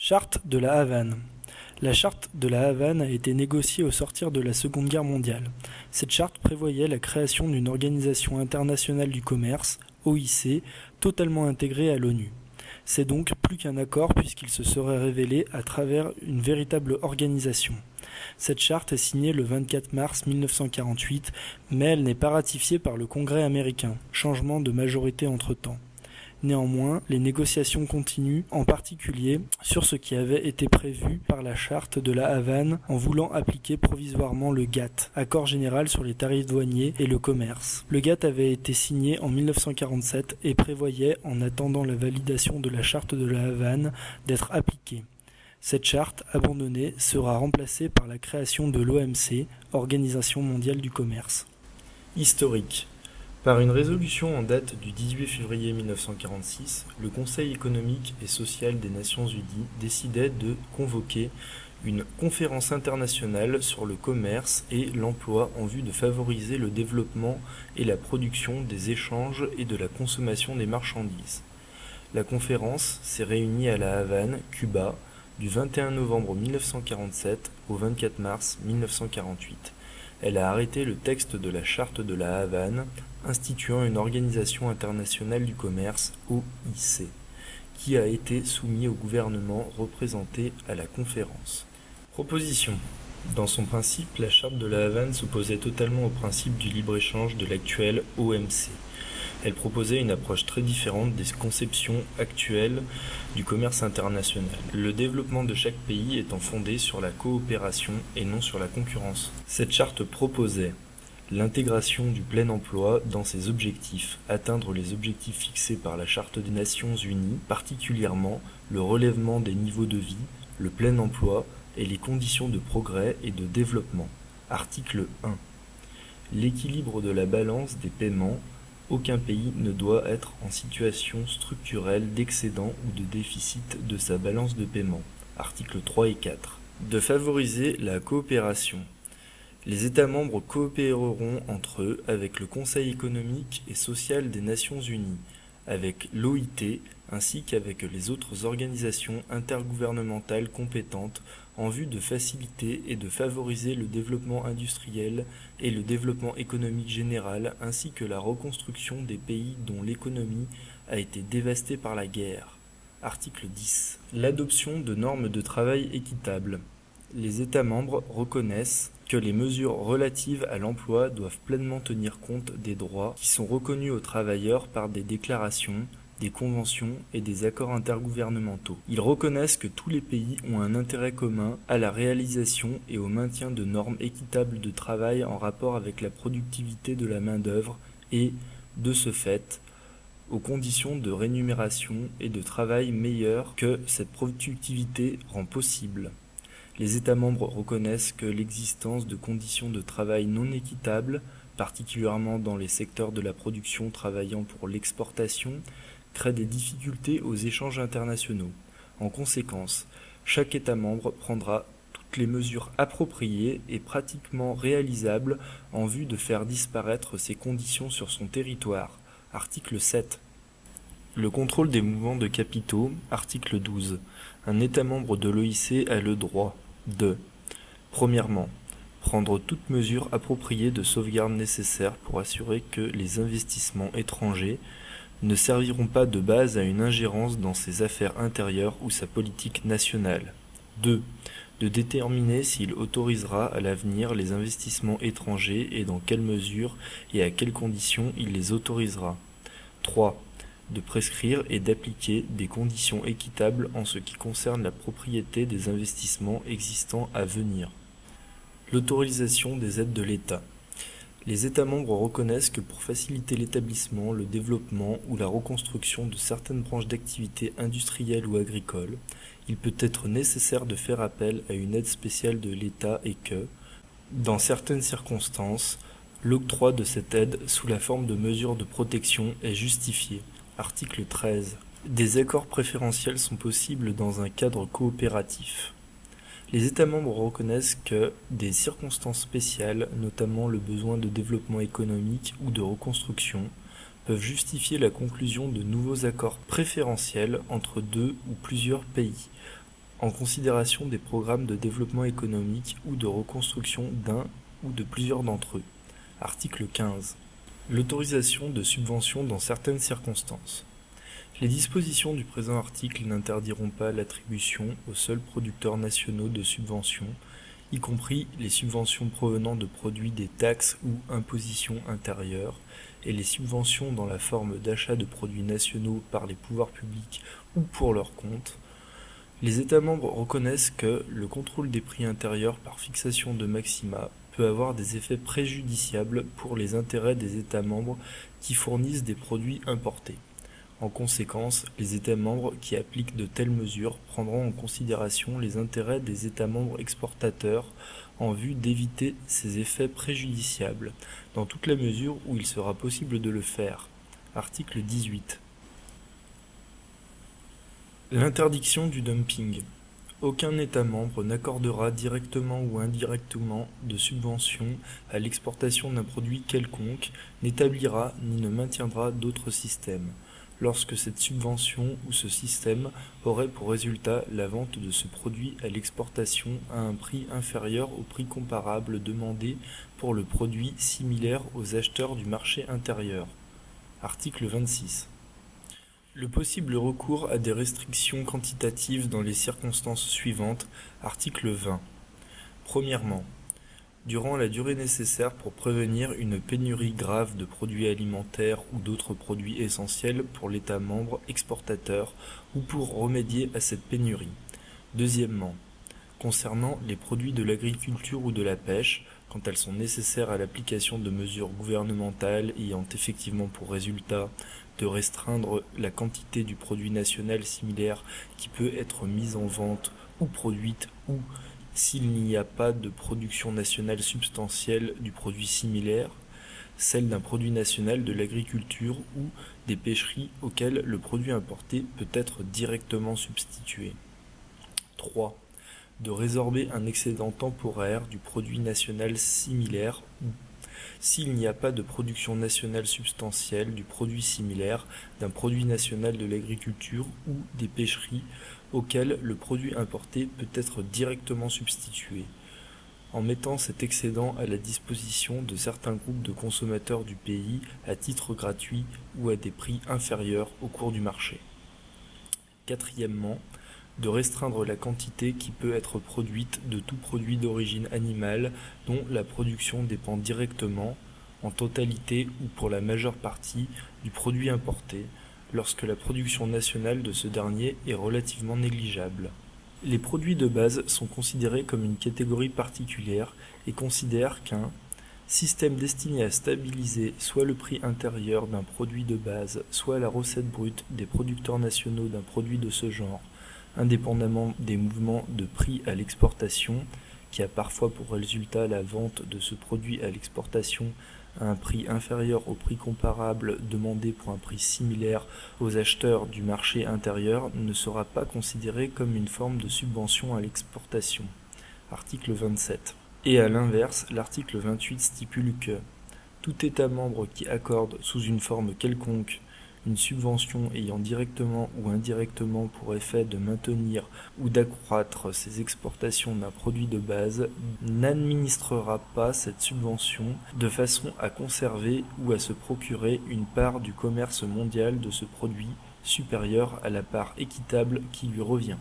Charte de la Havane. La charte de la Havane a été négociée au sortir de la Seconde Guerre mondiale. Cette charte prévoyait la création d'une organisation internationale du commerce, OIC, totalement intégrée à l'ONU. C'est donc plus qu'un accord puisqu'il se serait révélé à travers une véritable organisation. Cette charte est signée le 24 mars 1948, mais elle n'est pas ratifiée par le Congrès américain, changement de majorité entre-temps. Néanmoins, les négociations continuent, en particulier sur ce qui avait été prévu par la charte de la Havane en voulant appliquer provisoirement le GATT, Accord général sur les tarifs douaniers et le commerce. Le GATT avait été signé en 1947 et prévoyait, en attendant la validation de la charte de la Havane, d'être appliqué. Cette charte, abandonnée, sera remplacée par la création de l'OMC, Organisation mondiale du commerce. Historique. Par une résolution en date du 18 février 1946, le Conseil économique et social des Nations Unies décidait de convoquer une conférence internationale sur le commerce et l'emploi en vue de favoriser le développement et la production des échanges et de la consommation des marchandises. La conférence s'est réunie à La Havane, Cuba, du 21 novembre 1947 au 24 mars 1948. Elle a arrêté le texte de la charte de la Havane, instituant une organisation internationale du commerce, OIC, qui a été soumis au gouvernement représenté à la conférence. Proposition. Dans son principe, la charte de la Havane s'opposait totalement au principe du libre-échange de l'actuel OMC. Elle proposait une approche très différente des conceptions actuelles du commerce international, le développement de chaque pays étant fondé sur la coopération et non sur la concurrence. Cette charte proposait l'intégration du plein emploi dans ses objectifs, atteindre les objectifs fixés par la Charte des Nations Unies, particulièrement le relèvement des niveaux de vie, le plein emploi et les conditions de progrès et de développement. Article 1. L'équilibre de la balance des paiements. Aucun pays ne doit être en situation structurelle d'excédent ou de déficit de sa balance de paiement. Articles 3 et 4. De favoriser la coopération. Les États membres coopéreront entre eux avec le Conseil économique et social des Nations Unies, avec l'OIT ainsi qu'avec les autres organisations intergouvernementales compétentes en vue de faciliter et de favoriser le développement industriel et le développement économique général ainsi que la reconstruction des pays dont l'économie a été dévastée par la guerre. Article 10. L'adoption de normes de travail équitables. Les États membres reconnaissent que les mesures relatives à l'emploi doivent pleinement tenir compte des droits qui sont reconnus aux travailleurs par des déclarations, des conventions et des accords intergouvernementaux. Ils reconnaissent que tous les pays ont un intérêt commun à la réalisation et au maintien de normes équitables de travail en rapport avec la productivité de la main-d'œuvre et, de ce fait, aux conditions de rémunération et de travail meilleures que cette productivité rend possible. Les États membres reconnaissent que l'existence de conditions de travail non équitables, particulièrement dans les secteurs de la production travaillant pour l'exportation, crée des difficultés aux échanges internationaux. En conséquence, chaque État membre prendra toutes les mesures appropriées et pratiquement réalisables en vue de faire disparaître ces conditions sur son territoire. Article 7. Le contrôle des mouvements de capitaux. Article 12. Un État membre de l'OIC a le droit de, premièrement, prendre toute mesure appropriée de sauvegarde nécessaire pour assurer que les investissements étrangers ne serviront pas de base à une ingérence dans ses affaires intérieures ou sa politique nationale. 2. De déterminer s'il autorisera à l'avenir les investissements étrangers et dans quelle mesure et à quelles conditions il les autorisera. 3. De prescrire et d'appliquer des conditions équitables en ce qui concerne la propriété des investissements existants à venir. L'autorisation des aides de l'État. Les États membres reconnaissent que pour faciliter l'établissement, le développement ou la reconstruction de certaines branches d'activité industrielle ou agricole, il peut être nécessaire de faire appel à une aide spéciale de l'État et que, dans certaines circonstances, l'octroi de cette aide sous la forme de mesures de protection est justifié. Article 13. Des accords préférentiels sont possibles dans un cadre coopératif. Les États membres reconnaissent que des circonstances spéciales, notamment le besoin de développement économique ou de reconstruction, peuvent justifier la conclusion de nouveaux accords préférentiels entre deux ou plusieurs pays. en considération des programmes de développement économique ou de reconstruction d'un ou de plusieurs d'entre eux. Article 15. L'autorisation de subventions dans certaines circonstances. Les dispositions du présent article n'interdiront pas l'attribution aux seuls producteurs nationaux de subventions, y compris les subventions provenant de produits des taxes ou impositions intérieures, et les subventions dans la forme d'achat de produits nationaux par les pouvoirs publics ou pour leur compte. Les États membres reconnaissent que le contrôle des prix intérieurs par fixation de maxima peut avoir des effets préjudiciables pour les intérêts des États membres qui fournissent des produits importés. En conséquence, les États membres qui appliquent de telles mesures prendront en considération les intérêts des États membres exportateurs en vue d'éviter ces effets préjudiciables, dans toute la mesure où il sera possible de le faire. Article 18. L'interdiction du dumping. Aucun État membre n'accordera directement ou indirectement de subvention à l'exportation d'un produit quelconque, n'établira ni ne maintiendra d'autres systèmes, lorsque cette subvention ou ce système aurait pour résultat la vente de ce produit à l'exportation à un prix inférieur au prix comparable demandé pour le produit similaire aux acheteurs du marché intérieur. Article 26. Le possible recours à des restrictions quantitatives dans les circonstances suivantes. Article 20. Premièrement, durant la durée nécessaire pour prévenir une pénurie grave de produits alimentaires ou d'autres produits essentiels pour l'État membre exportateur ou pour remédier à cette pénurie. Deuxièmement, concernant les produits de l'agriculture ou de la pêche, quand elles sont nécessaires à l'application de mesures gouvernementales ayant effectivement pour résultat de restreindre la quantité du produit national similaire qui peut être mise en vente ou produite, ou s'il n'y a pas de production nationale substantielle du produit similaire, celle d'un produit national de l'agriculture ou des pêcheries auxquelles le produit importé peut être directement substitué. 3. De résorber un excédent temporaire du produit national similaire ou, s'il n'y a pas de production nationale substantielle du produit similaire d'un produit national de l'agriculture ou des pêcheries auxquelles le produit importé peut être directement substitué, en mettant cet excédent à la disposition de certains groupes de consommateurs du pays à titre gratuit ou à des prix inférieurs au cours du marché. Quatrièmement, de restreindre la quantité qui peut être produite de tout produit d'origine animale dont la production dépend directement, en totalité ou pour la majeure partie, du produit importé, lorsque la production nationale de ce dernier est relativement négligeable. Les produits de base sont considérés comme une catégorie particulière et considèrent qu'un système destiné à stabiliser soit le prix intérieur d'un produit de base, soit la recette brute des producteurs nationaux d'un produit de ce genre, indépendamment des mouvements de prix à l'exportation, qui a parfois pour résultat la vente de ce produit à l'exportation à un prix inférieur au prix comparable demandé pour un prix similaire aux acheteurs du marché intérieur, ne sera pas considéré comme une forme de subvention à l'exportation. Article 27. Et à l'inverse, l'article 28 stipule que tout État membre qui accorde sous une forme quelconque une subvention ayant directement ou indirectement pour effet de maintenir ou d'accroître ses exportations d'un produit de base n'administrera pas cette subvention de façon à conserver ou à se procurer une part du commerce mondial de ce produit supérieure à la part équitable qui lui revient.